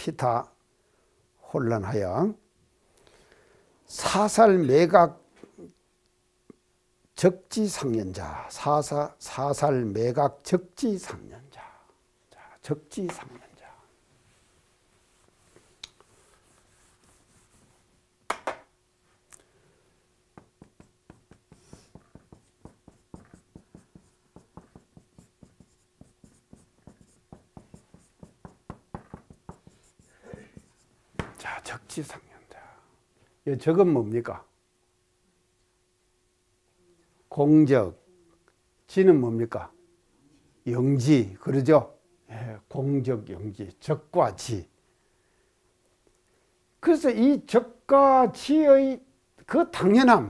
피타 혼란하여 사살 매각 적지상년자, 사살 매각 적지상년자. 자, 적지상년자. 자, 적지상년자. 이 적은 뭡니까? 공적, 지는 뭡니까? 영지, 그러죠? 예, 공적, 영지, 적과 지. 그래서 이 적과 지의 그 당연함이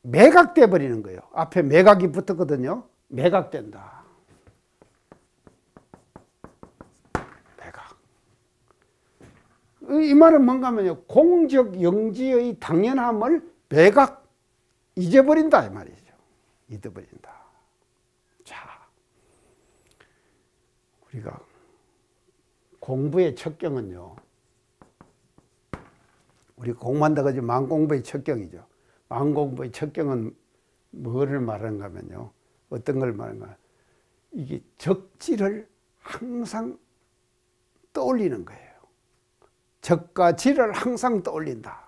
매각돼 버리는 거예요. 앞에 매각이 붙었거든요. 매각된다. 매각. 이 말은 뭔가 하면요. 공적, 영지의 당연함을 매각, 잊어버린다 이 말이죠. 잊어버린다. 자, 우리가 공부의 첩경은요, 우리 공부한다고 하지 망공부의 첩경이죠. 망공부의 첩경은 뭐를 말하는가 하면요, 어떤 걸 말하는가, 이게 적지를 항상 떠올리는 거예요. 적과 지를 항상 떠올린다.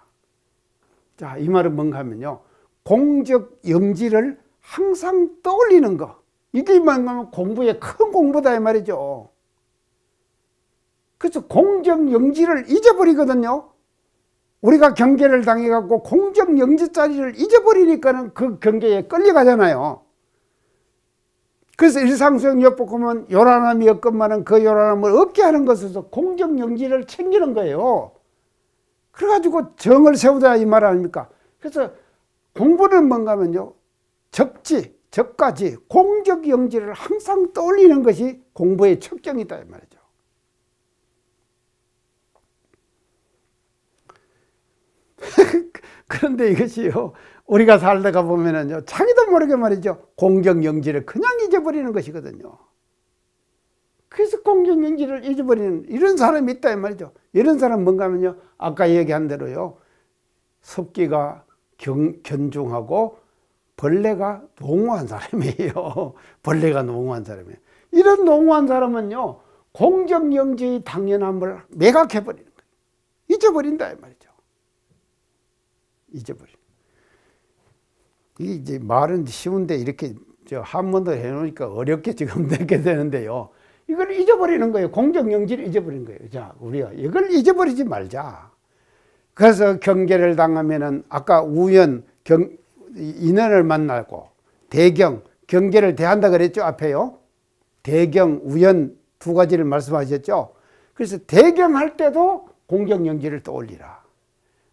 자, 이 말은 뭔가 하면요, 공적 영지를 항상 떠올리는 거. 이게 뭔가 하면 공부의 큰 공부다 이 말이죠. 그래서 공적 영지를 잊어버리거든요. 우리가 경계를 당해갖고 공적 영지 자리를 잊어버리니까는 그 경계에 끌려가잖아요. 그래서 일상수행요법 보면 요란함이 없건만은 그 요란함을 없게 하는 것에서 공적 영지를 챙기는 거예요. 그래가지고 정을 세우자 이 말 아닙니까? 그래서 공부는 뭔가 하면요, 적지, 적까지 공적 영지를 항상 떠올리는 것이 공부의 첩경이다 이 말이죠. 그런데 이것이요, 우리가 살다가 보면은요, 자기도 모르게 말이죠, 공적 영지를 그냥 잊어버리는 것이거든요. 그래서 공적 영지를 잊어버리는 이런 사람이 있다 이 말이죠. 이런 사람은 뭔가 하면요, 아까 얘기한 대로요, 습기가 견중하고 벌레가 농후한 사람이에요. 벌레가 농후한 사람이에요. 이런 농후한 사람은요, 공적 영지의 당연함을 매각해버리는 거예요. 잊어버린다 이 말이죠. 잊어버려. 이게 이제 말은 쉬운데 이렇게 한문도 해놓으니까 어렵게 지금 되게 되는데요. 이걸 잊어버리는 거예요. 공적 영지를 잊어버리는 거예요. 자, 우리가 이걸 잊어버리지 말자. 그래서 경계를 당하면은 아까 우연, 인연을 만나고 대경, 경계를 대한다 그랬죠. 앞에요. 대경, 우연 두 가지를 말씀하셨죠. 그래서 대경할 때도 공적 영지를 떠올리라.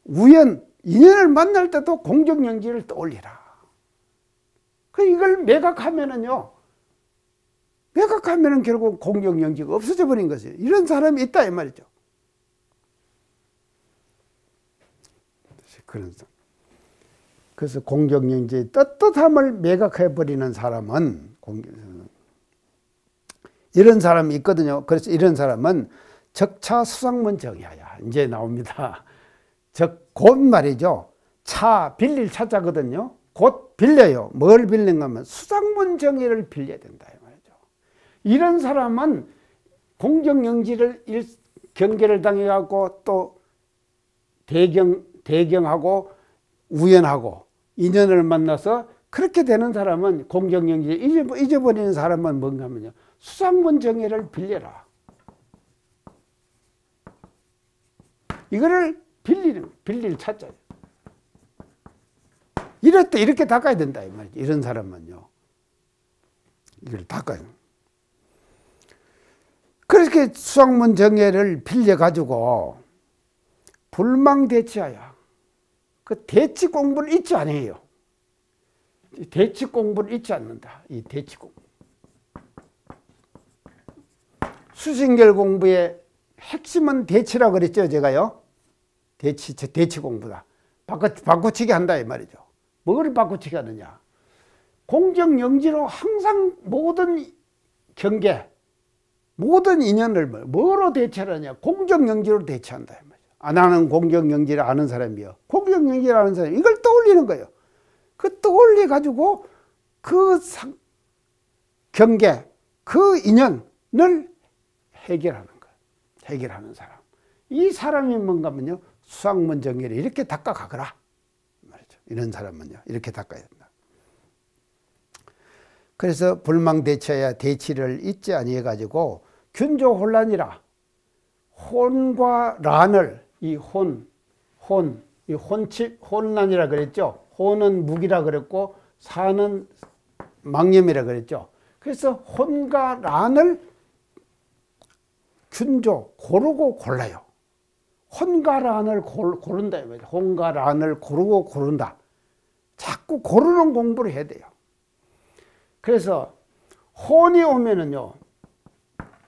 우연, 인연을 만날 때도 공적 영지를 떠올리라. 그 이걸 매각하면은요, 매각하면은 결국 공적 영지가 없어져 버린 것이에요. 이런 사람이 있다 이 말이죠. 그래서 공적 영지의 떳떳함을 매각해 버리는 사람은 이런 사람이 있거든요. 그래서 이런 사람은 적차 수상문 정의하야. 이제 나옵니다. 곧 말이죠. 차 빌릴 차자거든요. 곧 빌려요. 뭘 빌리는가 하면 수상문 정의를 빌려야 된다 이 말이죠. 이런 사람은 공적 영지를 경계를 당해갖고 또 대경하고 우연하고 인연을 만나서 그렇게 되는 사람은 공적 영지를 잊어버리는 사람은 뭔가 하면요, 수상문 정의를 빌려라. 이거를 빌릴 찾자요. 이럴 때 이렇게 닦아야 된다 이 말이죠. 이런 사람은요, 이걸 닦아요. 그렇게 수상문 정의를 빌려 가지고 불망대치하여 그 대치 공부를 잊지 않아요. 대치 공부를 잊지 않는다. 이 대치 공부. 수신결 공부의 핵심은 대치라고 그랬죠, 제가요. 대치 공부다. 바꾸치기 한다 이 말이죠. 뭘 바꾸치기 하느냐. 공적 영지로 항상 모든 경계, 모든 인연을 뭐로 대체하느냐? 공정영지로 대체한다. 나는 공정영지를 아는 사람이요. 공정영지를 아는 사람, 이걸 떠올리는 거예요. 그 떠올려 가지고 그 경계, 그 인연을 해결하는 거예요. 해결하는 사람. 이 사람이 뭔가 하면요, 수학문정리를 이렇게 닦아가거라 말이죠. 이런 사람은요, 이렇게 닦아야 된다. 그래서 불망대처야 대치를 잊지 아니해 가지고 균조혼란이라 혼과 란을 이 혼란이라 그랬죠. 혼은 무기라 그랬고 사는 망념이라 그랬죠. 그래서 혼과 란을 균조 고르고 골라요. 혼과 란을 고른다. 혼과 란을 고르고 고른다. 자꾸 고르는 공부를 해야 돼요. 그래서 혼이 오면은요,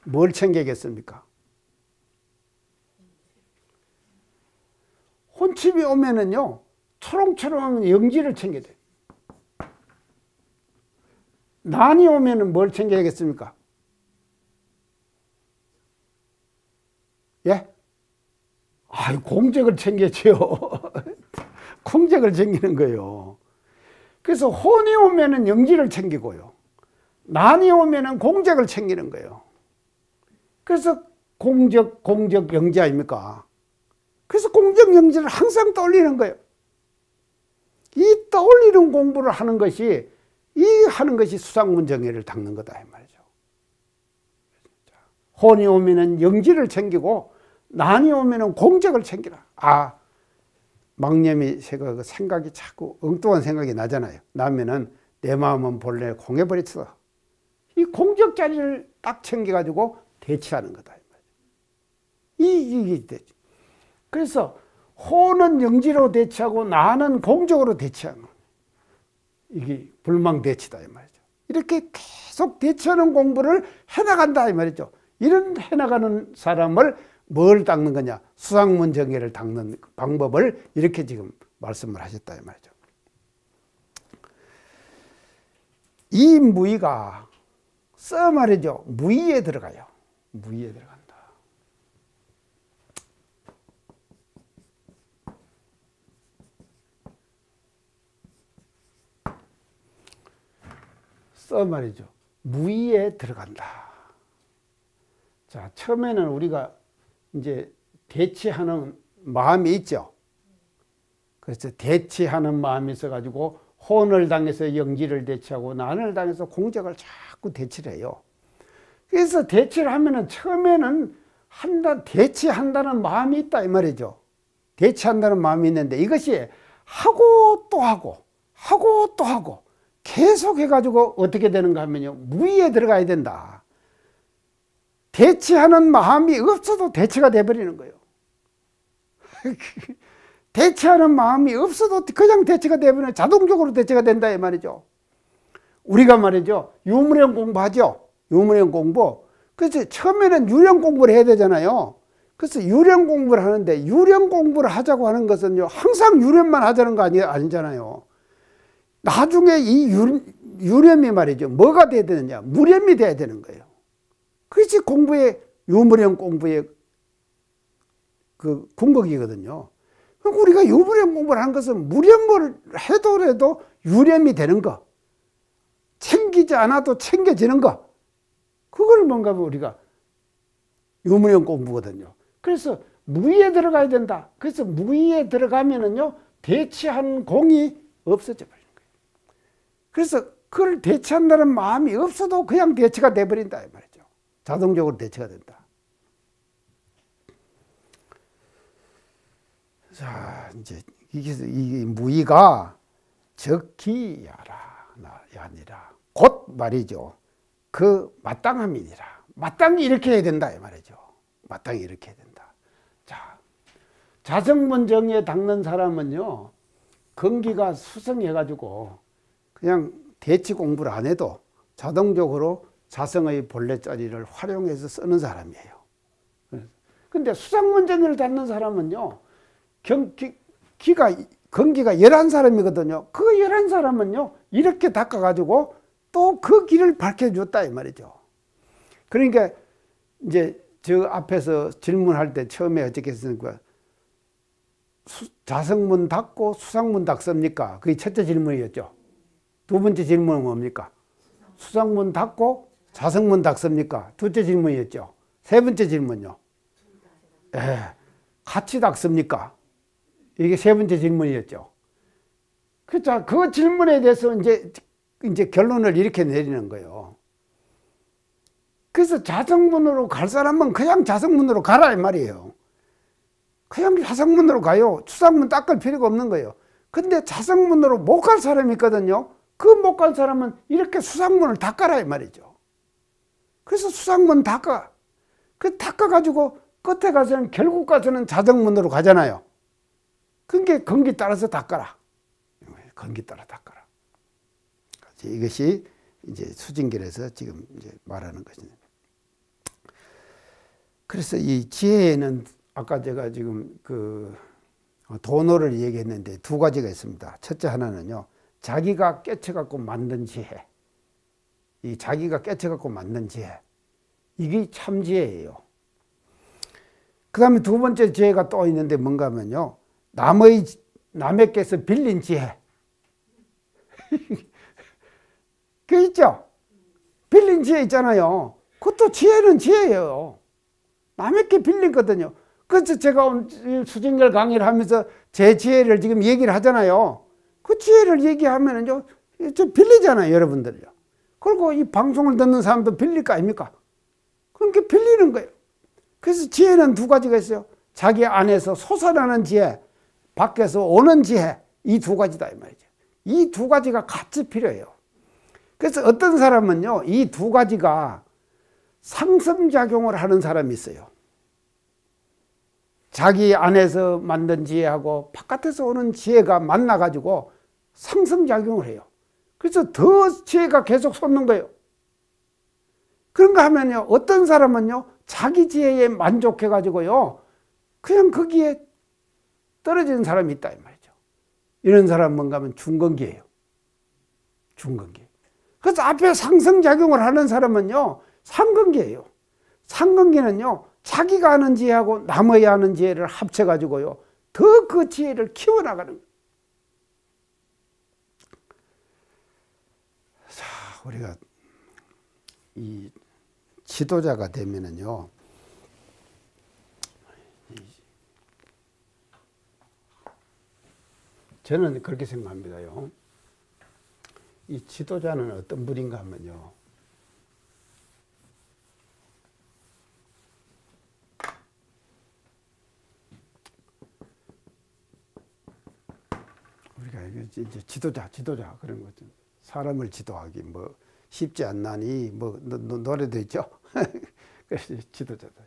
뭘 챙기겠습니까? 혼칩이 오면은요, 초롱초롱한 영지를 챙겨야 돼요. 난이 오면은 뭘 챙겨야겠습니까? 예? 공적을 챙겼죠. 공적을 챙기는 거예요. 그래서 혼이 오면은 영지를 챙기고요. 난이 오면은 공적을 챙기는 거예요. 그래서 공적 영지 아닙니까? 그래서 공적 영지를 항상 떠올리는 거예요. 이 떠올리는 공부를 하는 것이 수상문정리를 닦는 거다 이 말이죠. 혼이 오면은 영지를 챙기고 난이 오면은 공적을 챙기라. 망념이 생각이 자꾸 엉뚱한 생각이 나잖아요. 나면은 내 마음은 본래 공해버렸어. 이 공적 자리를 딱 챙겨가지고 대치하는 거다. 이게 되죠. 그래서 혼은 영지로 대치하고 나는 공적으로 대치하는 거예요. 이게 불망대치다 이 말이죠. 이렇게 계속 대치하는 공부를 해나간다 이 말이죠. 이런 해나가는 사람을 뭘 닦는 거냐? 수상문정리를 닦는 방법을 이렇게 지금 말씀을 하셨다 이 말이죠. 이 무의가 말이죠. 무의에 들어가요. 무의에 들어간다. 말이죠. 무의에 들어간다. 자, 처음에는 우리가 이제 대치하는 마음이 있죠. 그래서 대치하는 마음이 있어가지고 혼을 당해서 영지를 대치하고 난을 당해서 공적을 자꾸 대치를 해요. 그래서 대치를 하면은 처음에는 대치한다는 마음이 있다 이 말이죠. 대치한다는 마음이 있는데 이것이 하고 또 하고 계속 해가지고 어떻게 되는가 하면요, 무의에 들어가야 된다. 대치하는 마음이 없어도 대치가 돼버리는 거예요. 대치하는 마음이 없어도 그냥 대치가 돼버리는, 자동적으로 대치가 된다 이 말이죠. 우리가 말이죠, 유무령 공부하죠. 유무령 공부. 그래서 처음에는 유령 공부를 해야 되잖아요. 그래서 유령 공부를 하는데, 유령 공부를 하자고 하는 것은요, 항상 유령만 하자는 거 아니잖아요. 나중에 이 유령이 말이죠, 뭐가 돼야 되느냐? 무령이 돼야 되는 거예요. 그것이 유무령 공부의 그 궁극이거든요. 우리가 유무령 공부를 한 것은 무령을 해도 유령이 되는 거, 챙기지 않아도 챙겨지는 거, 그걸 뭔가 우리가 유무령 공부거든요. 그래서 무의에 들어가야 된다. 그래서 무의에 들어가면은요, 대치한 공이 없어져 버리는 거예요. 그래서 그걸 대치한다는 마음이 없어도 그냥 대치가 돼버린다 이 말이죠. 자동적으로 대치가 된다. 자, 이제 이 무의가 적기야라 아니라 곧 말이죠. 그 마땅함이니라. 마땅히 이렇게 해야 된다 이 말이죠. 마땅히 이렇게 해야 된다. 자, 자성문정리에 닦는 사람은요, 건기가 수성해가지고 그냥 대치 공부를 안 해도 자동적으로 자성의 본래 자리를 활용해서 쓰는 사람이에요. 근데 수상문정리를 닦는 사람은요, 건기가 11사람이거든요. 그 11사람은요, 이렇게 닦아가지고 또 그 길을 밝혀줬다 이 말이죠. 그러니까 이제 저 앞에서 질문할 때 처음에 어떻게 했습니까? 자성문 닫고 수상문 닫습니까? 그게 첫째 질문이었죠. 두 번째 질문은 뭡니까? 수상문 닫고 자성문 닫습니까? 둘째 질문이었죠. 세 번째 질문요. 예, 같이 닫습니까? 이게 세 번째 질문이었죠. 그렇죠. 그 질문에 대해서 이제 결론을 이렇게 내리는 거예요. 그래서 자성문으로 갈 사람은 그냥 자성문으로 가라 이 말이에요. 그냥 자성문으로 가요. 수상문 닦을 필요가 없는 거예요. 근데 자성문으로 못 갈 사람이 있거든요. 그 못 갈 사람은 이렇게 수상문을 닦아라 이 말이죠. 그래서 수상문 닦아. 그 닦아가지고 끝에 가서는 결국 가서는 자성문으로 가잖아요. 그게 건기 따라서 닦아라. 건기 따라 닦아라. 이것이 이제 수징결에서 지금 이제 말하는 것입니다. 그래서 이 지혜에는 아까 제가 지금 그 도노를 얘기했는데 두 가지가 있습니다. 첫째 하나는요, 자기가 깨쳐갖고 만든 지혜. 이 자기가 깨쳐갖고 만든 지혜. 이게 참 지혜예요. 그 다음에 두 번째 지혜가 또 있는데 뭔가 하면요, 남에게서 빌린 지혜. 그 있죠? 빌린 지혜 있잖아요. 그것도 지혜는 지혜예요. 남에게 빌리거든요. 그래서 제가 오늘 수징결 강의를 하면서 제 지혜를 지금 얘기를 하잖아요. 그 지혜를 얘기하면은요, 좀 빌리잖아요, 여러분들요. 그리고 이 방송을 듣는 사람도 빌릴 거 아닙니까? 그러니까 빌리는 거예요. 그래서 지혜는 두 가지가 있어요. 자기 안에서 솟아나는 지혜, 밖에서 오는 지혜, 이 두 가지다 이 말이죠. 이 두 가지가 같이 필요해요. 그래서 어떤 사람은요, 이 두 가지가 상승작용을 하는 사람이 있어요. 자기 안에서 만든 지혜하고 바깥에서 오는 지혜가 만나가지고 상승작용을 해요. 그래서 더 지혜가 계속 솟는 거예요. 그런가 하면요, 어떤 사람은요, 자기 지혜에 만족해가지고요, 그냥 거기에 떨어지는 사람이 있다 이 말이죠. 이런 사람은 뭔가 하면 중건기예요. 중건기. 그래서 앞에 상승작용을 하는 사람은요, 상건기예요. 상건기는요, 자기가 아는 지혜하고 남의 아는 지혜를 합쳐가지고요, 더 그 지혜를 키워나가는 거예요. 자, 우리가 이 지도자가 되면은요, 저는 그렇게 생각합니다요. 이 지도자는 어떤 분인가 하면요, 우리가 이제 지도자 그런 거죠. 사람을 지도하기 뭐 쉽지 않나니 뭐 노래도 있죠. 그래서 지도자다.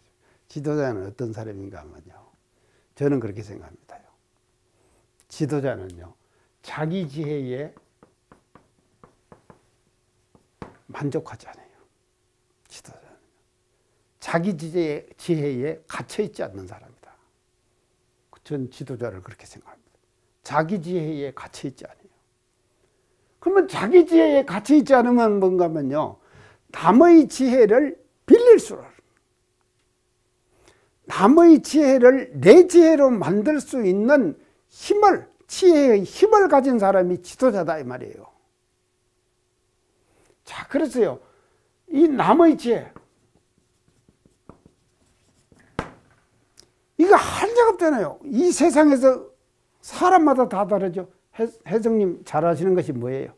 지도자는 어떤 사람인가 하면요, 저는 그렇게 생각합니다요. 지도자는요, 자기 지혜에 만족하지 않아요. 지도자는 자기 지혜에 갇혀있지 않는 사람이다. 전 지도자를 그렇게 생각합니다. 자기 지혜에 갇혀있지 않아요. 그러면 자기 지혜에 갇혀있지 않으면 뭔가 하면요, 남의 지혜를 빌릴 수를, 남의 지혜를 내 지혜로 만들 수 있는 힘을, 지혜의 힘을 가진 사람이 지도자다 이 말이에요. 자, 그래서요, 이 남의 지혜, 이거 한적 없잖아요. 이 세상에서 사람마다 다 다르죠. 혜정님 잘하시는 것이 뭐예요?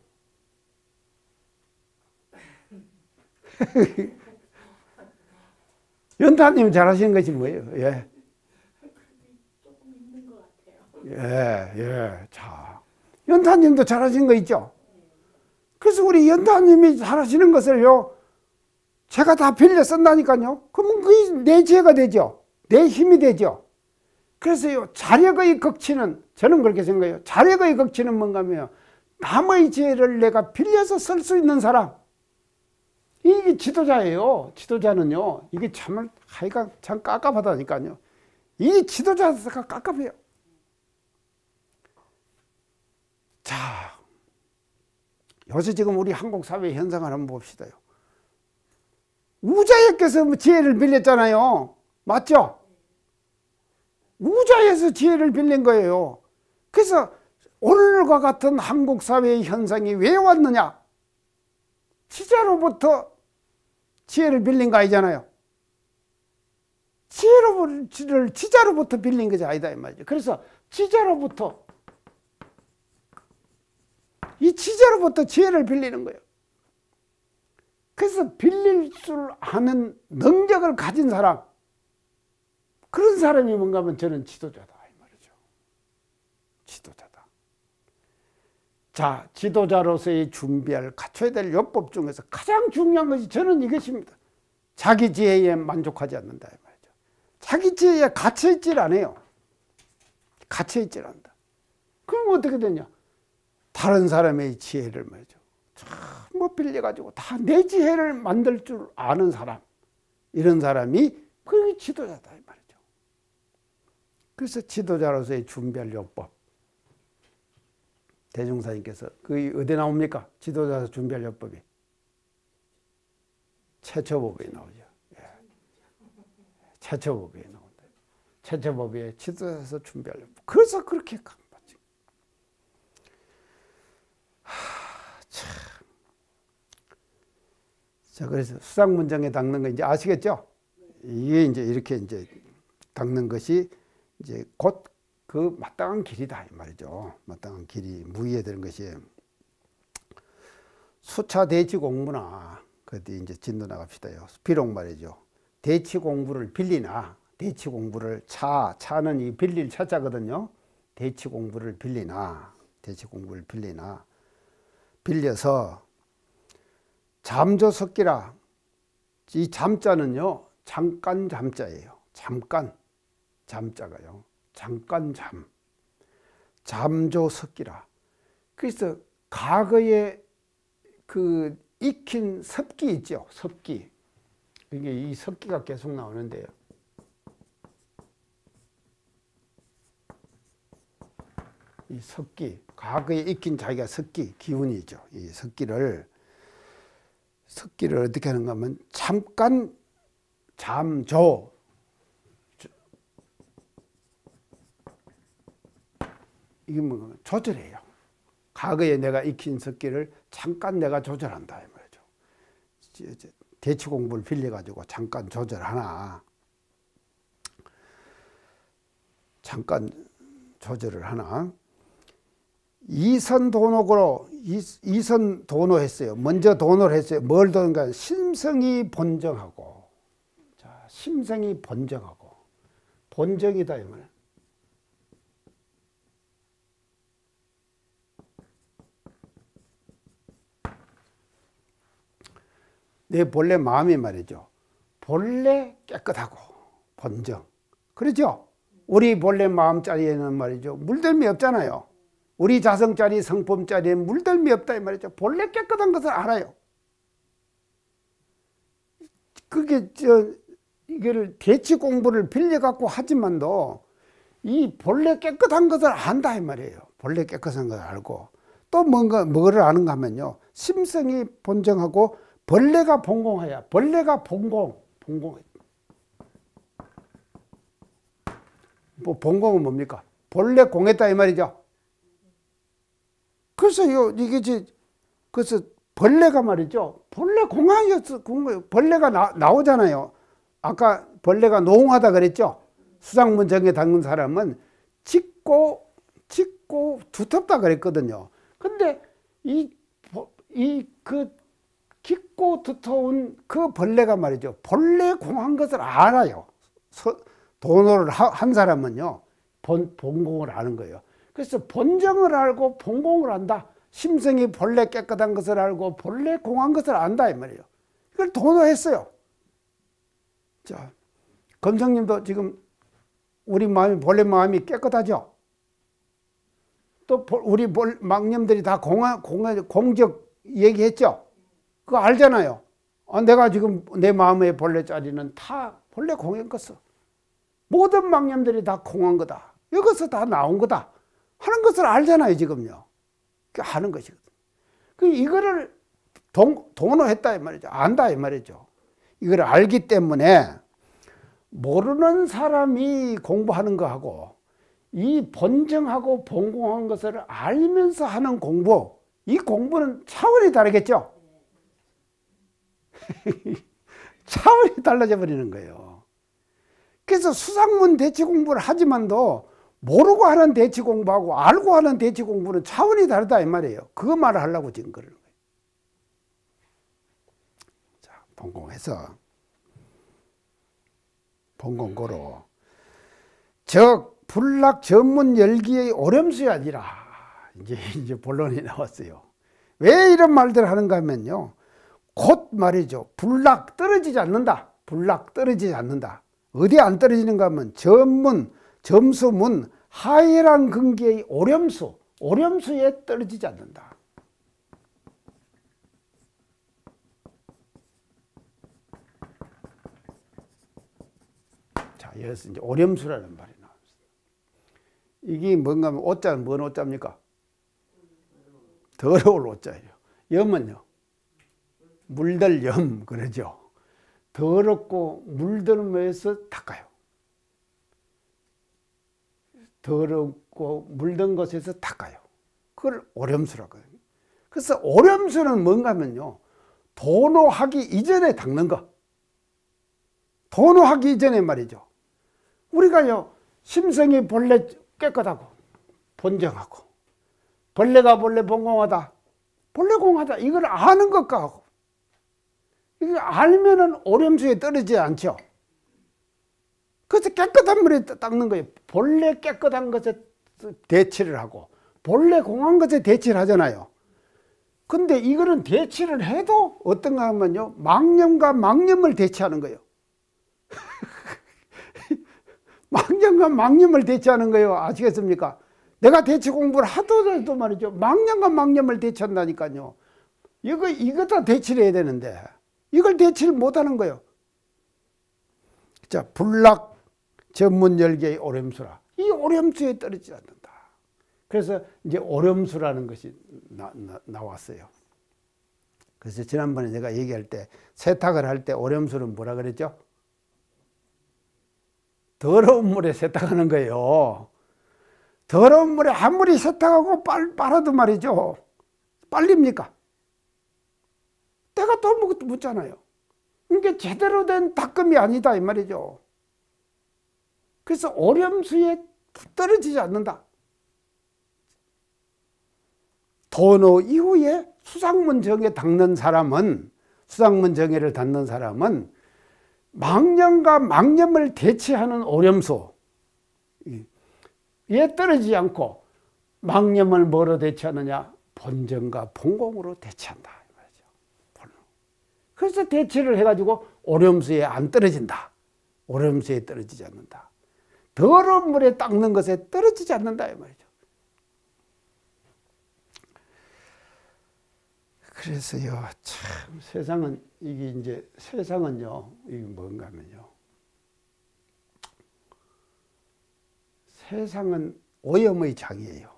연타님 잘하시는 것이 뭐예요? 예. 조금 있는 것 같아요. 예. 자, 연타님도 잘하시는 거 있죠? 그래서 우리 연타님이 잘하시는 것을요, 제가 다 빌려 쓴다니까요. 그러면 그게 내 지혜가 되죠. 내 힘이 되죠. 그래서요, 자력의 극치는, 저는 그렇게 생각해요. 자력의 극치는 뭔가 하면 남의 지혜를 내가 빌려서 쓸 수 있는 사람, 이게 지도자예요. 지도자는요, 이게 참을 하여간 참 깝깝하다니까요. 이 지도자가 깝깝해요. 자, 요새 지금 우리 한국 사회 현상을 한번 봅시다요. 우자에게서 뭐 지혜를 빌렸잖아요. 맞죠? 우자에서 지혜를 빌린 거예요. 그래서 오늘과 같은 한국 사회의 현상이 왜 왔느냐? 지자로부터 지혜를 빌린 거 아니잖아요. 지자로부터 빌린 것이 아니다 이 말이죠. 그래서 지자로부터 지혜를 빌리는 거예요. 그래서 빌릴 줄 아는 능력을 가진 사람, 그런 사람이 뭔가 하면 저는 지도자다 이 말이죠. 지도자다. 자, 지도자로서의 준비할 갖춰야 될 요법 중에서 가장 중요한 것이 저는 이것입니다. 자기 지혜에 만족하지 않는다 이 말이죠. 자기 지혜에 갇혀있질 않아요. 갇혀있질 않는다. 그럼 어떻게 되냐? 다른 사람의 지혜를 말이죠. 뭐 빌려가지고 다 내 지혜를 만들 줄 아는 사람, 이런 사람이 그게 지도자다 이 말이죠. 그래서 지도자로서의 준비할 요법, 대종사님께서 그게 어디 나옵니까? 지도자로서 준비할 요법이 최초법에 나오죠. 예. 최초법에 나온다. 최초법에 지도자로서 준비할 요법. 그래서 그렇게 간 거지. 참. 자, 그래서 수상문정에 닦는 거 이제 아시겠죠? 이게 이제 이렇게 이제 닦는 것이 이제 곧 그 마땅한 길이다 이 말이죠. 마땅한 길이 무의에 되는 것이 수차 대치 공부나 그뒤 이제 진도 나갑시다요. 비록 말이죠. 대치 공부를 빌리나 대치 공부를 차는 이 빌릴 차자거든요. 대치 공부를 빌리나 빌려서 잠조석기라. 이 잠자는요 잠깐 잠자예요. 잠깐 잠자가요. 잠깐 잠조석기라. 그래서 과거에 그 익힌 섭기 있죠. 섭기. 이게 이 섭기가 계속 나오는데요. 이 섭기, 과거에 익힌 자기가 섭기, 기운이죠. 이 섭기를 어떻게 하는가 하면 잠깐 잠조, 이게 뭐 조절해요. 과거에 내가 익힌 섭기를 잠깐 내가 조절한다 이 말이죠. 대치 공부를 빌려 가지고 잠깐 조절하나, 잠깐 조절을 하나. 이선 도노로 이선 도노했어요. 먼저 도노를 했어요. 뭘 도는가? 심성이 본정하고. 자, 심성이 본정하고. 본정이다 이 말. 내 본래 마음이 말이죠. 본래 깨끗하고 본정. 그렇죠? 우리 본래 마음자리에는 말이죠. 물들미 없잖아요. 우리 자성자리, 성품자리에 물들미 없다 이 말이죠. 본래 깨끗한 것을 알아요. 그게 이거를 대치 공부를 빌려 갖고 하지만도 이 본래 깨끗한 것을 안다 이 말이에요. 본래 깨끗한 것을 알고 또 뭐를 아는가 하면요. 심성이 본정하고 벌레가 본공하야. 벌레가 본공. 뭐 본공은 뭡니까? 본래 공했다 이 말이죠. 그래서 그래서 벌레가 말이죠. 본래 공항이었어. 벌레가 나오잖아요. 아까 벌레가 노홍하다 그랬죠. 수상문정에 닦는 사람은 짙고 두텁다 그랬거든요. 근데 그 깊고 두터운 그 벌레가 말이죠. 본래 공한 것을 알아요. 도노를 한 사람은요. 본공을 아는 거예요. 그래서 본정을 알고 본공을 안다. 심성이 본래 깨끗한 것을 알고 본래 공한 것을 안다 이 말이에요. 이걸 도노했어요. 자, 검성님도 지금 우리 마음이 본래 마음이 깨끗하죠. 또 우리 망념들이 다 공적 얘기했죠. 그거 알잖아요. 내가 지금 내 마음의 본래 자리는 다 본래 공한 것을. 모든 망념들이 다 공한 거다. 여기서 다 나온 거다. 하는 것을 알잖아요, 지금요. 하는 것이거든. 이거를 도노했다 이 말이죠. 안다 이 말이죠. 이걸 알기 때문에 모르는 사람이 공부하는 거하고 이 본정하고 본공한 것을 알면서 하는 공부, 이 공부는 차원이 다르겠죠. 차원이 달라져 버리는 거예요. 그래서 수상문 대치 공부를 하지만도 모르고 하는 대치 공부하고 알고 하는 대치 공부는 차원이 다르다 이 말이에요. 그거 말을 하려고 지금 그러는 거예요. 자, 본공해서 본공고로 적 불락 전문 열기의 오렴수가 아니라 이제 본론이 나왔어요. 왜 이런 말들을 하는가 하면요. 곧 말이죠. 불락 떨어지지 않는다. 불락 떨어지지 않는다. 어디 안 떨어지는가 하면 전문, 점수문, 하해란 근기의 오렴수, 오렴수에 떨어지지 않는다. 자, 여기서 이제 오렴수라는 말이 나옵니다. 이게 뭔가 하면 오자는 뭔 오자입니까? 더러울 오자예요. 염은요. 물들 염 그러죠. 더럽고 물들면서 닦아요. 더럽고 물든 것에서 닦아요. 그걸 오렴수라고 해요. 그래서 오렴수는 뭔가 하면요. 도노하기 이전에 닦는 거. 도노하기 이전에 말이죠. 우리가요. 심성이 본래 깨끗하고 본정하고 본래가 본래 본공하다. 본래 공하다. 이걸 아는 것과 하고 이거 알면은 오렴수에 떨어지지 않죠. 그래서 깨끗한 물에 닦는 거예요. 본래 깨끗한 것에 대치를 하고 본래 공한 것에 대치를 하잖아요. 근데 이거는 대치를 해도 어떤가 하면요. 망념과 망념을 대치하는 거예요. 망념과 망념을 대치하는 거예요. 아시겠습니까? 내가 대치 공부를 하더라도 말이죠. 망념과 망념을 대치한다니까요. 이거 다 대치를 해야 되는데 이걸 대치를 못하는 거예요. 자, 불락 전문 열기의 오렴수라. 이 오렴수에 떨어지지 않는다. 그래서 이제 오렴수라는 것이 나왔어요. 그래서 지난번에 제가 얘기할 때 세탁을 할 때 오렴수는 뭐라 그랬죠? 더러운 물에 세탁하는 거예요. 더러운 물에 아무리 세탁하고 빨아도 말이죠. 빨립니까? 때가 또 묻잖아요. 이게 제대로 된 닦음이 아니다 이 말이죠. 그래서 오렴수에 떨어지지 않는다. 도노 이후에 수상문정에 닦는 사람은 수상문정에를 닦는 사람은 망념과 망념을 대치하는 오렴수에 떨어지지 않고 망념을 뭐로 대치하느냐? 본정과 본공으로 대치한다. 그래서 대치를 해가지고 오렴수에 안 떨어진다. 오렴수에 떨어지지 않는다. 더러운 물에 닦는 것에 떨어지지 않는다 이 말이죠. 그래서요, 참 세상은 이게 이제 세상은요, 이게 뭔가 하면요, 세상은 오염의 장이에요.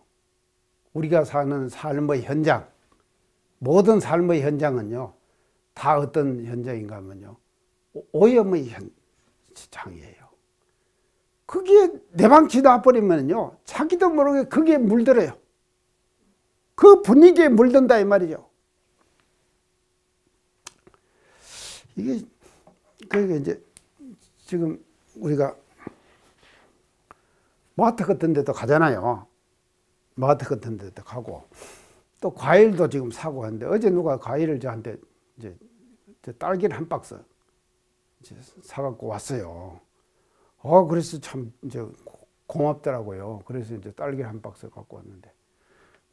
우리가 사는 삶의 현장, 모든 삶의 현장은요, 다 어떤 현장인가 하면요, 오염의 장이에요. 거기에 내방치 놔버리면요, 자기도 모르게 거기에 물들어요. 그 분위기에 물든다 이 말이죠. 이게 그러니까 이제 지금 우리가 마트 같은 데도 가잖아요. 마트 같은 데도 가고 또 과일도 지금 사고 하는데 어제 누가 과일을 저한테 이제 딸기를 한 박스 이제 사갖고 왔어요. 그래서 참 이제 고맙더라고요. 그래서 이제 딸기를 한 박스 갖고 왔는데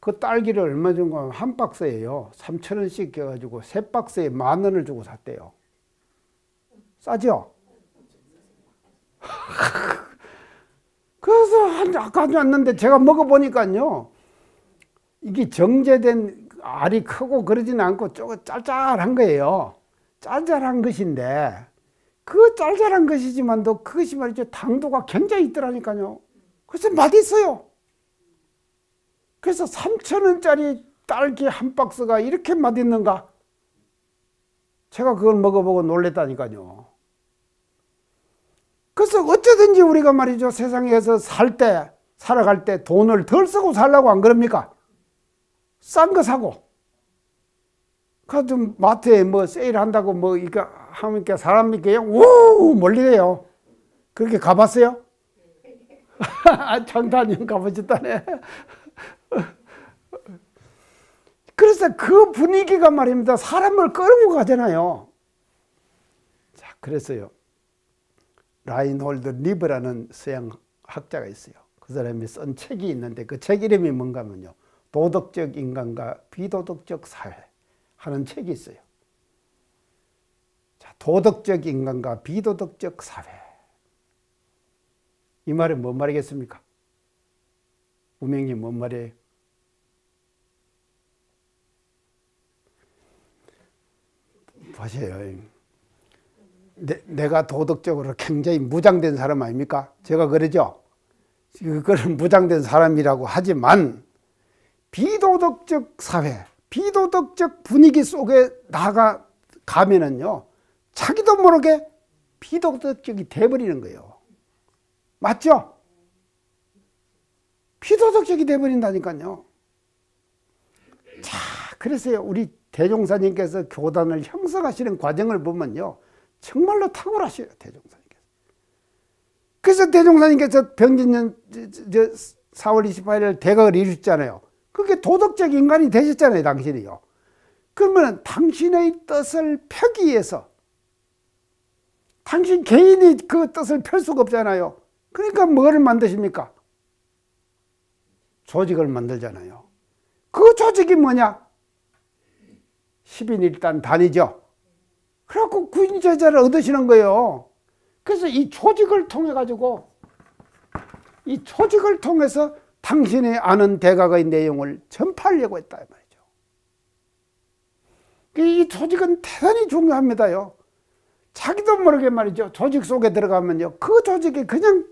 그 딸기를 얼마 정도 한 박스에요 3,000원씩 해가지고 세 박스에 10,000원을 주고 샀대요. 싸죠? 그래서 아까 왔는데 제가 먹어보니까요, 이게 정제된 알이 크고 그러지는 않고 조금 짤짤한 거예요. 짤짤한 것인데 그 짤짤한 것이지만도 그것이 말이죠, 당도가 굉장히 있더라니까요. 그래서 맛있어요. 그래서 3,000원짜리 딸기 한 박스가 이렇게 맛있는가? 제가 그걸 먹어보고 놀랬다니까요. 그래서 어쩌든지 우리가 말이죠. 세상에서 살아갈 때 돈을 덜 쓰고 살라고 안 그럽니까? 싼 거 사고. 그래도 마트에 뭐 세일한다고 뭐 이거 하니까 사람이 그냥 우 몰리래요. 그렇게 가봤어요? 장단님 가보셨다네. 그래서 그 분위기가 말입니다. 사람을 끌고 가잖아요. 자, 그래서요. 라인홀드 리브라는 서양 학자가 있어요. 그 사람이 쓴 책이 있는데 그 책 이름이 뭔가 하면요. 도덕적 인간과 비도덕적 사회 하는 책이 있어요. 자, 도덕적 인간과 비도덕적 사회. 이 말은 뭔 말이겠습니까? 우명님 뭔 말이에요? 보세요. 내가 도덕적으로 굉장히 무장된 사람 아닙니까? 제가 그러죠? 그런 무장된 사람이라고 하지만 비도덕적 사회, 비도덕적 분위기 속에 가면은요, 자기도 모르게 비도덕적이 돼버리는 거예요. 맞죠? 비도덕적이 돼버린다니까요. 자, 그래서요, 우리 대종사님께서 교단을 형성하시는 과정을 보면요, 정말로 탁월하셔요, 대종사님께서. 그래서 대종사님께서 병진년 4월 28일 대각을 이루셨잖아요. 그게 도덕적 인간이 되셨잖아요, 당신이요. 그러면 당신의 뜻을 펴기 위해서 당신 개인이 그 뜻을 펼 수가 없잖아요. 그러니까 뭐를 만드십니까? 조직을 만들잖아요. 그 조직이 뭐냐? 10인 1단 단위죠. 그래갖고 구인제자를 얻으시는 거예요. 그래서 이 조직을 통해 가지고 이 조직을 통해서 당신이 아는 대각의 내용을 전파하려고 했다 이 말이죠. 이 조직은 대단히 중요합니다요. 자기도 모르게 말이죠. 조직 속에 들어가면요, 그 조직이 그냥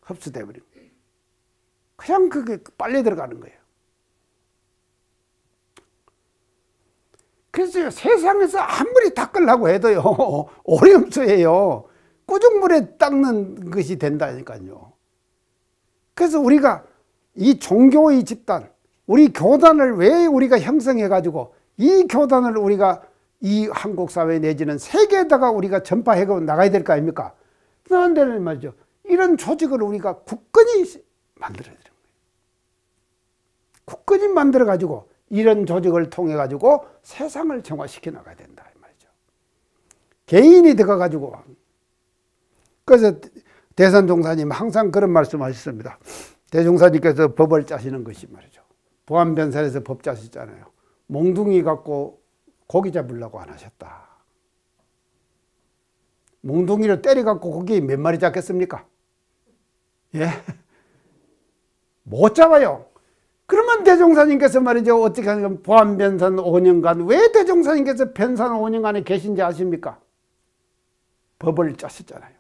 흡수돼 버립니다. 그냥 그게 빨리 들어가는 거예요. 그래서 세상에서 아무리 닦으려고 해도요, 오염수예요. 꾸중물에 닦는 것이 된다니까요. 그래서 우리가 이 종교의 집단, 우리 교단을 왜 우리가 형성해 가지고 이 교단을 우리가 이 한국 사회 내지는 세계에다가 우리가 전파해 나가야 될 거 아닙니까? 그런데 말이죠. 이런 조직을 우리가 굳건히 만들어야 되는 거예요. 굳건히 만들어 가지고 이런 조직을 통해 가지고 세상을 정화시켜 나가야 된다 이 말이죠. 개인이 들어가 가지고. 그래서 대산종사님 항상 그런 말씀하셨습니다. 대종사님께서 법을 짜시는 것이 말이죠. 보안변산에서 법 짜셨잖아요. 몽둥이 갖고 고기 잡으려고 안 하셨다. 몽둥이를 때려 갖고 고기 몇 마리 잡겠습니까? 예, 못 잡아요. 그러면 대종사님께서 말이죠. 어떻게 하면 보안변산 5년간 왜 대종사님께서 변산 5년간에 계신지 아십니까? 법을 짜셨잖아요.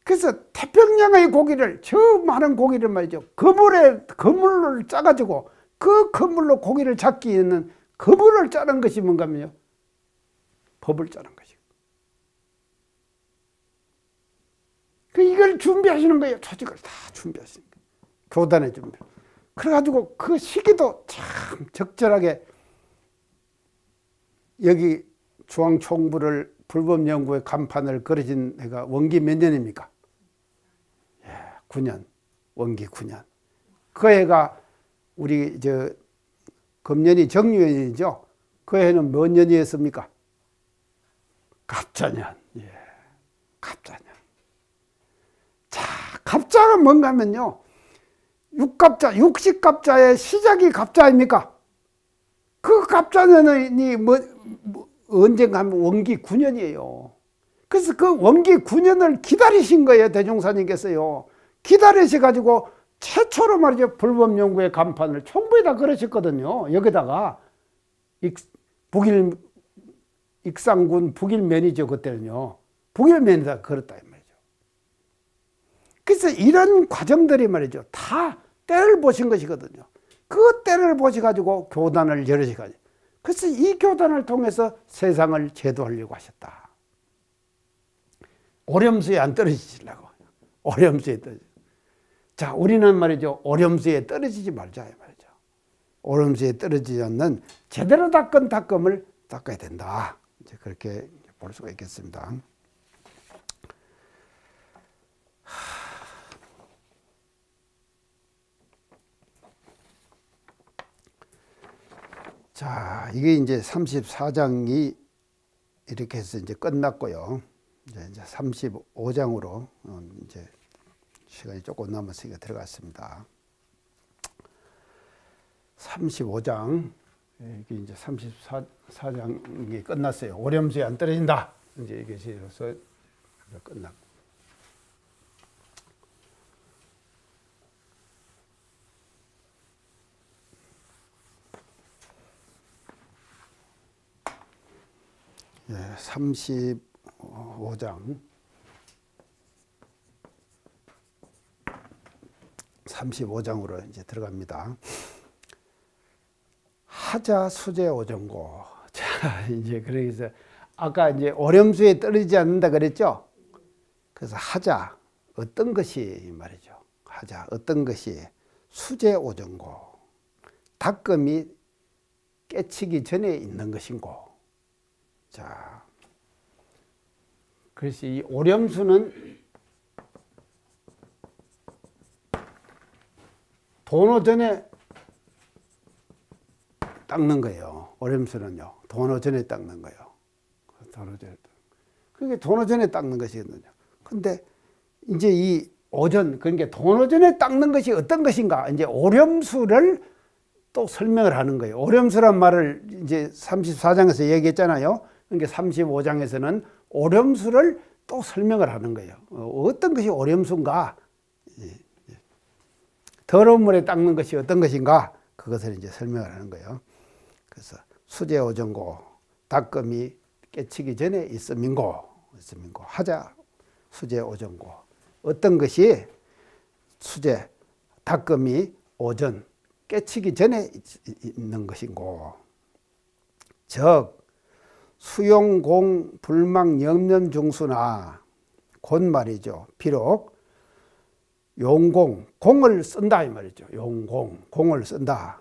그래서 태평양의 고기를, 저 많은 고기를 말이죠. 그물을 짜가지고 그 그물로 고기를 잡기 위해서는 그물을 짜는 것이 뭔가 하면요. 법을 짜는 것이고. 이걸 준비하시는 거예요. 조직을 다 준비하시는 거예요. 교단의 준비. 그래가지고 그 시기도 참 적절하게 여기 중앙총부를 불법연구의 간판을 걸어진 해가 원기 몇 년입니까? 예, 9년. 원기 9년. 그 해가 우리 금년이 정유년이죠. 그 해는 몇 년이었습니까? 갑자년. 예, 갑자년. 자, 갑자가 뭔가 하면요. 육갑자, 육식갑자의 시작이 갑자입니까? 그 갑자년이 언젠가 하면 원기 9년이에요. 그래서 그 원기 9년을 기다리신 거예요, 대종사님께서요. 기다리셔가지고 최초로 말이죠. 불법연구의 간판을 총부에다 걸으셨거든요. 여기다가 익산군 북일면이죠, 그때는요. 북일면에다 걸었다 이 말이죠. 그래서 이런 과정들이 말이죠. 다 때를 보신 것이거든요. 그 때를 보셔가지고 교단을 열으셔가지고 그래서 이 교단을 통해서 세상을 제도하려고 하셨다. 오렴수에 안 떨어지시려고. 오렴수에 떨어지. 자, 우리는 말이죠. 오렴수에 떨어지지 말자 말이죠. 오렴수에 떨어지지 않는 제대로 닦은 닦음을 닦아야 된다. 이제 그렇게 볼 수가 있겠습니다. 자, 이게 이제 34장이 이렇게 해서 이제 끝났고요. 이제 35장으로 이제 시간이 조금 남았으니까 들어갔습니다. 35장, 이게 이제 34장이 끝났어요. 오렴수에 안 떨어진다. 이제 이것으로서 끝났고. 예, 35장 35장으로 이제 들어갑니다. 하자 수제 오정고. 자, 이제 그래서 아까 이제 오렴수에 떨어지지 않는다 그랬죠? 그래서 하자 어떤 것이 말이죠. 하자 어떤 것이 수제 오정고. 닦음이 깨치기 전에 있는 것인고. 자, 그래서 이 오렴수는 도노 전에 닦는 거예요. 오렴수는요. 도노 전에 닦는 거예요. 도노 전에. 그게 도노 전에 닦는 것이거든요. 근데 이제 이 오전, 그러니까 도노 전에 닦는 것이 어떤 것인가? 이제 오렴수를 또 설명을 하는 거예요. 오렴수란 말을 이제 34장에서 얘기했잖아요. 그러니까 35장에서는 오렴수를 또 설명을 하는 거예요. 어떤 것이 오렴수인가? 더러운 물에 닦는 것이 어떤 것인가? 그것을 이제 설명을 하는 거예요. 그래서 수제 오정고, 닦음이 깨치기 전에 있음인고, 하자 수제 오정고. 어떤 것이 수제, 닦음이 오전, 깨치기 전에 있는 것인고. 즉 수용공 불망 염념중수나 곧 말이죠. 비록 용공, 공을 쓴다 이 말이죠. 용공, 공을 쓴다.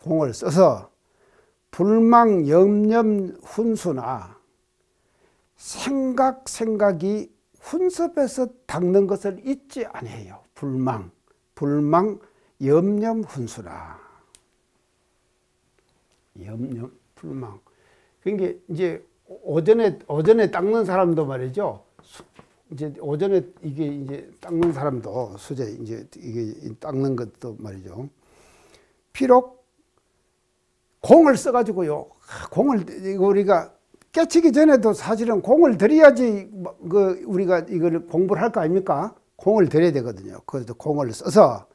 공을 써서 불망 염념 훈수나 생각이 훈섭해서 닦는 것을 잊지 아니해요. 불망 염념 훈수나. 염념, 불망. 그러니까 이제 오전에 닦는 사람도 말이죠. 이제 오전에 이게 이제 닦는 사람도 수제 이제 이게 닦는 것도 말이죠. 비록 공을 써가지고요. 공을 우리가 깨치기 전에도 사실은 공을 들여야지 그 우리가 이걸 공부를 할 거 아닙니까? 공을 들여야 되거든요. 그래서 공을 써서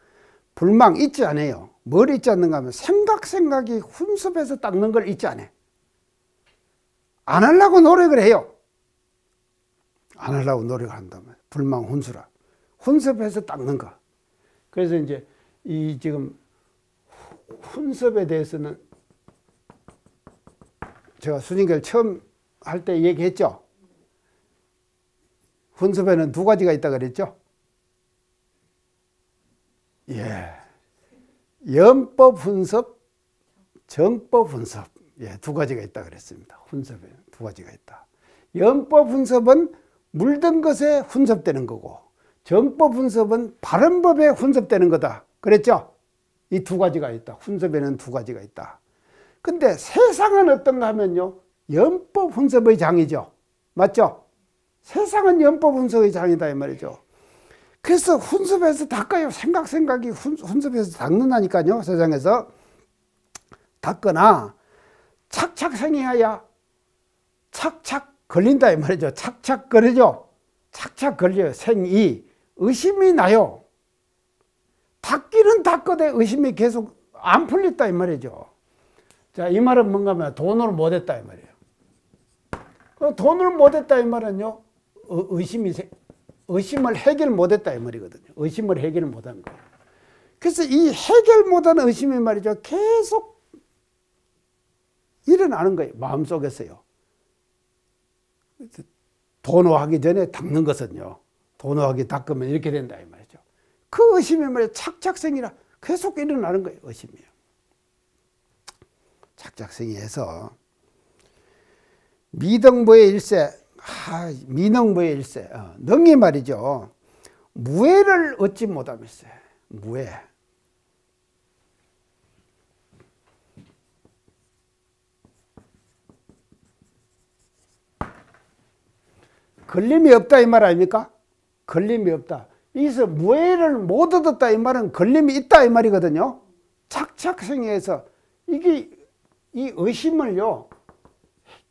불망 잊지 않아요. 뭘 잊지 않는가 하면 생각이 훈습해서 닦는 걸 잊지 않아요. 안 하려고 노력을 해요. 안 하려고 노력을 한다면 불망 훈수라. 훈습해서 닦는 거. 그래서 이제 이 지금 훈습에 대해서는 제가 수진교를 처음 할 때 얘기했죠. 훈습에는 두 가지가 있다 그랬죠. 예. 연법 훈습, 정법 훈습. 예, 두 가지가 있다 그랬습니다. 훈습에 두 가지가 있다. 연법 훈습은 물든 것에 훈습되는 거고, 정법 훈습은 바른 법에 훈습되는 거다. 그랬죠? 이 두 가지가 있다. 훈습에는 두 가지가 있다. 근데 세상은 어떤가 하면요, 연법 훈습의 장이죠. 맞죠? 세상은 연법 훈습의 장이다 이 말이죠. 그래서 훈습해서 닦아요. 생각이 훈습해서 닦는다니까요. 세상에서 닦거나 착착 생이하야 착착 걸린다 이 말이죠. 착착 걸리죠. 착착 걸려요. 생이 의심이 나요. 닦기는 닦거대 의심이 계속 안 풀렸다 이 말이죠. 자, 이 말은 뭔가 하면 돈을 못했다 이 말이에요. 돈을 못했다 이 말은요, 의심을 해결 못했다 이 말이거든요. 의심을 해결 못한 거예요. 그래서 이 해결 못한 의심이 말이죠, 계속 일어나는 거예요. 마음속에서요. 도노하기 전에 닦는 것은요. 도노하기 닦으면 이렇게 된다 이 말이죠. 그 의심이 말이야 착착생이라 계속 일어나는 거예요. 의심이요. 착착생이해서 미등보의 일세, 미능보의 일세, 능이 말이죠. 무해를 얻지 못하면서 무해. 걸림이 없다 이 말 아닙니까? 걸림이 없다. 여기서 무해를 못 얻었다 이 말은 걸림이 있다 이 말이거든요. 착착생해서 이게 이 의심을요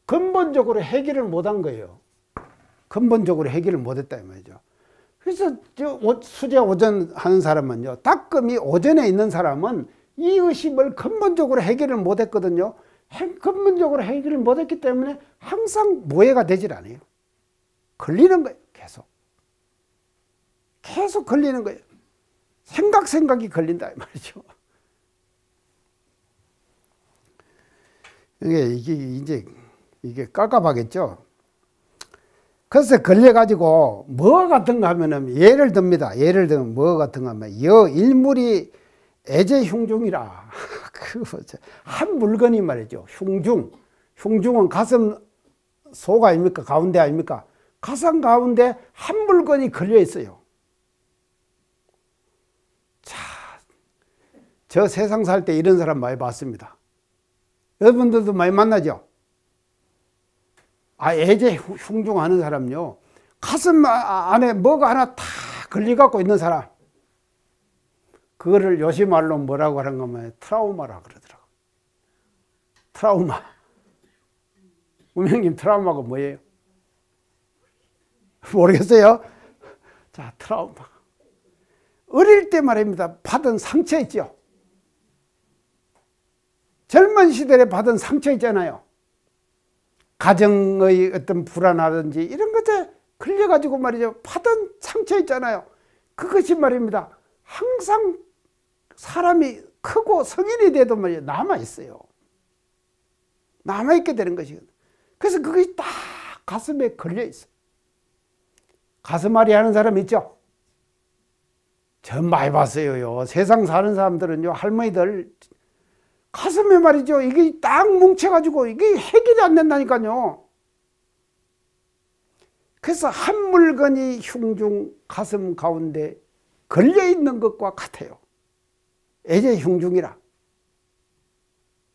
근본적으로 해결을 못한 거예요. 근본적으로 해결을 못했다 이 말이죠. 그래서 수제 오전 하는 사람은요, 닦음이 오전에 있는 사람은 이 의심을 근본적으로 해결을 못했거든요. 근본적으로 해결을 못했기 때문에 항상 무해가 되질 않아요. 걸리는 거예요. 계속 걸리는 거예요. 생각이 걸린다 이 말이죠. 이게 깝깝하겠죠. 그래서 걸려가지고 뭐 같은가 하면은 예를 듭니다. 예를 들면 뭐 같은가 하면 일물이 애제흉중이라. 한 물건이 말이죠. 흉중은 가슴 속 아닙니까? 가운데 아닙니까? 가슴 가운데 한 물건이 걸려 있어요. 자, 저 세상 살 때 이런 사람 많이 봤습니다. 여러분들도 많이 만나죠? 애제 흉중하는 사람요. 가슴 안에 뭐가 하나 다 걸려갖고 있는 사람. 그거를 요시 말로 뭐라고 하는 거면 트라우마라 그러더라고. 트라우마. 우명님 트라우마가 뭐예요? 모르겠어요? 자, 트라우마. 어릴 때 말입니다. 받은 상처 있죠? 젊은 시절에 받은 상처 있잖아요. 가정의 어떤 불안하든지 이런 것에 걸려가지고 말이죠. 받은 상처 있잖아요. 그것이 말입니다. 항상 사람이 크고 성인이 돼도 말이죠. 남아있어요. 남아있게 되는 것이거든요. 그래서 그것이 딱 가슴에 걸려있어요. 가슴앓이 하는 사람 있죠? 전 많이 봤어요. 세상 사는 사람들은요, 할머니들 가슴에 말이죠. 이게 딱 뭉쳐가지고 이게 해결이 안 된다니까요. 그래서 한 물건이 흉중 가슴 가운데 걸려있는 것과 같아요. 애제 흉중이라.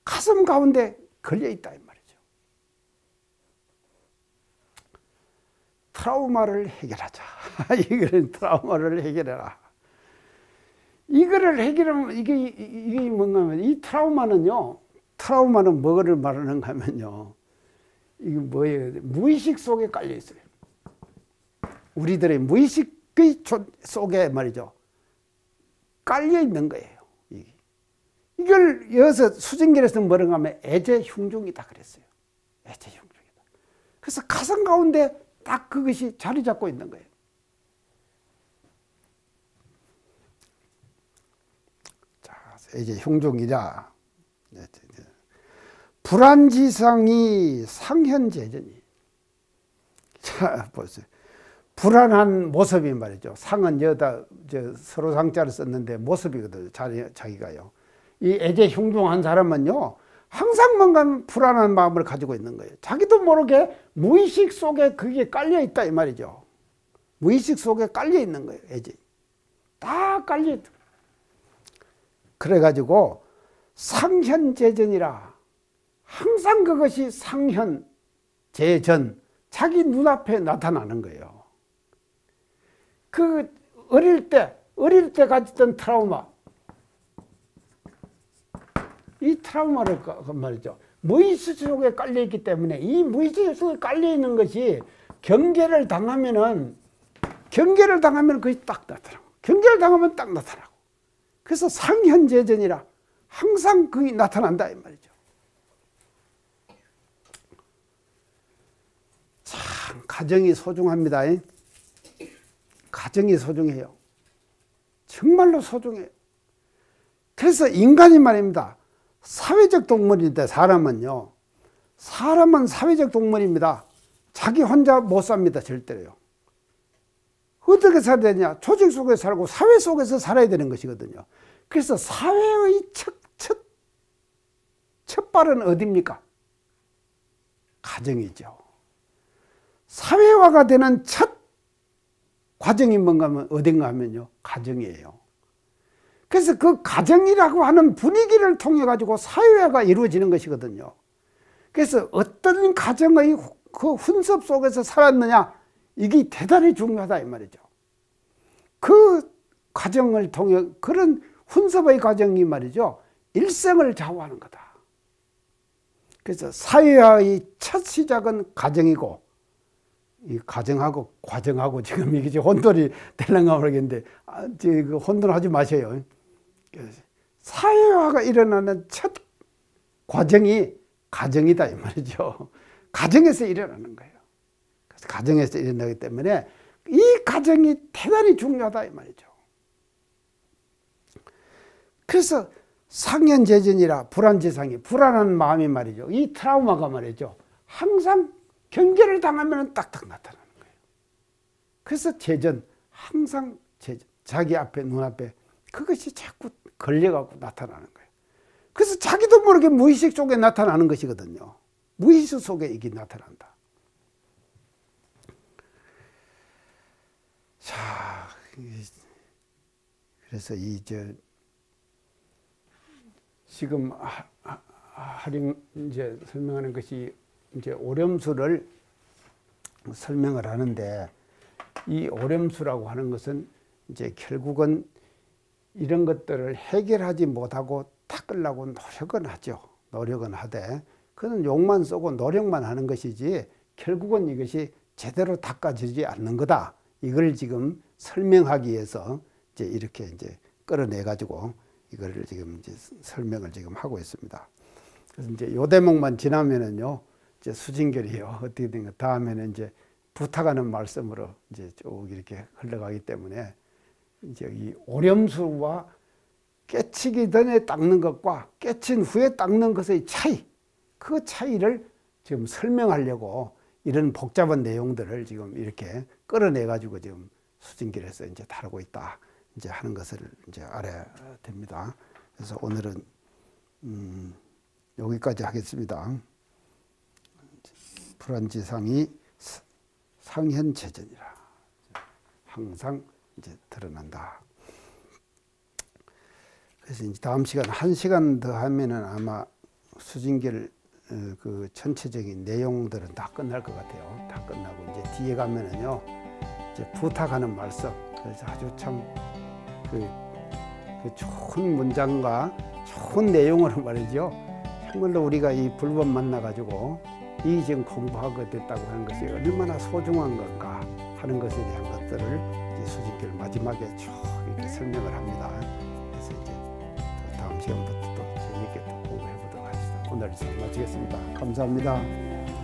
가슴 가운데 걸려있다 이 말이죠. 트라우마를 해결하자. 이거는 트라우마를 해결해라. 이거를 해결하면 이게 뭔가 하면 이 트라우마는 뭐를 말하는가 하면요. 이게 뭐예요? 무의식 속에 깔려 있어요. 우리들의 무의식의 속에 말이죠. 깔려 있는 거예요. 이걸 여기서 수증결에서 뭐라고 하면 애제 흉중이다 그랬어요. 애제 흉중이다. 그래서 가슴 가운데 딱 그것이 자리 잡고 있는 거예요. 이제 흉중이자 불안지상이 상현재전이. 자, 보세요. 불안한 모습이 말이죠. 상은 여기다 서로 상자를 썼는데 모습이거든요. 자기가요. 이 애제 흉중한 사람은요, 항상 뭔가 불안한 마음을 가지고 있는 거예요. 자기도 모르게 무의식 속에 그게 깔려 있다 이 말이죠. 무의식 속에 깔려 있는 거예요. 애제 다 깔려 있다. 그래가지고 상현재전이라. 항상 그것이 상현재전, 자기 눈앞에 나타나는 거예요. 그 어릴 때 가졌던 트라우마, 이 트라우마를 말이죠. 무의식 속에 깔려있기 때문에 이 무의식 속에 깔려있는 것이 경계를 당하면 그것이 딱 나타나고, 경계를 당하면 딱 나타나고. 그래서 상현재전이라 항상 그게 나타난다 이 말이죠. 참 가정이 소중합니다. 가정이 소중해요. 정말로 소중해요. 그래서 인간이 말입니다. 사회적 동물인데 사람은요. 사람은 사회적 동물입니다. 자기 혼자 못 삽니다. 절대로요. 어떻게 살아야 되냐? 조직 속에서 살고 사회 속에서 살아야 되는 것이거든요. 그래서 사회의 첫 발은 어디입니까? 가정이죠. 사회화가 되는 첫 과정이 뭔가 하면 어딘가 하면요. 가정이에요. 그래서 그 가정이라고 하는 분위기를 통해 가지고 사회화가 이루어지는 것이거든요. 그래서 어떤 가정의 그 훈섭 속에서 살았느냐, 이게 대단히 중요하다 이 말이죠. 그 과정을 통해 그런 훈섭의 과정이 말이죠. 일생을 좌우하는 거다. 그래서 사회화의 첫 시작은 가정이고, 이 가정하고 과정하고 지금 이게 혼돈이 되는가 모르겠는데, 그 혼돈하지 마세요. 사회화가 일어나는 첫 과정이 가정이다 이 말이죠. 가정에서 일어나는 거예요. 그래서 가정에서 일어나기 때문에 이 가정이 대단히 중요하다 이 말이죠. 그래서 상현재전이라 불안지상이, 불안한 마음이 말이죠. 이 트라우마가 말이죠. 항상 경계를 당하면 딱딱 나타나는 거예요. 그래서 재전, 항상 재전, 자기 앞에, 눈앞에 그것이 자꾸 걸려가고 나타나는 거예요. 그래서 자기도 모르게 무의식 속에 나타나는 것이거든요. 무의식 속에 이게 나타난다. 자, 그래서 지금 이제 설명하는 것이 이제 오렴수를 설명을 하는데, 이 오렴수라고 하는 것은 이제 결국은 이런 것들을 해결하지 못하고 닦으려고 노력은 하죠. 노력은 하되, 그는 욕만 쏘고 노력만 하는 것이지 결국은 이것이 제대로 닦아지지 않는 거다. 이걸 지금 설명하기 위해서 이제 이렇게 이제 끌어내 가지고 이거를 지금 이제 설명을 지금 하고 있습니다. 그래서 이제 요 대목만 지나면은요, 이제 수진결이요. 어떻게 된가 다음에는 이제 부탁하는 말씀으로 이제 쭉 이렇게 흘러가기 때문에, 이제 이 오렴수와 깨치기 전에 닦는 것과 깨친 후에 닦는 것의 차이, 그 차이를 지금 설명하려고 이런 복잡한 내용들을 지금 이렇게 끌어내 가지고 지금 수진결에서 이제 다루고 있다. 이제 하는 것을 이제 알아야 됩니다. 그래서 오늘은 여기까지 하겠습니다. 불안지상이 상현재전이라 항상 이제 드러난다. 그래서 이제 다음 시간 1시간 더 하면은 아마 수진결 그 전체적인 내용들은 다 끝날 것 같아요. 다 끝나고 이제 뒤에 가면은요, 이제 부탁하는 말씀. 그래서 아주 참 그 좋은 문장과 좋은 내용으로 말이죠. 정말로 우리가 이 불법 만나가지고 이 지금 공부하게 됐다고 하는 것이 얼마나 소중한 건가 하는 것에 대한 것들을 이제 수진결 마지막에 쭉 이렇게 설명을 합니다. 그래서 이제 다음 시간부터 또 재미있게 또 공부해 보도록 하겠습니다. 오늘 마치겠습니다. 감사합니다.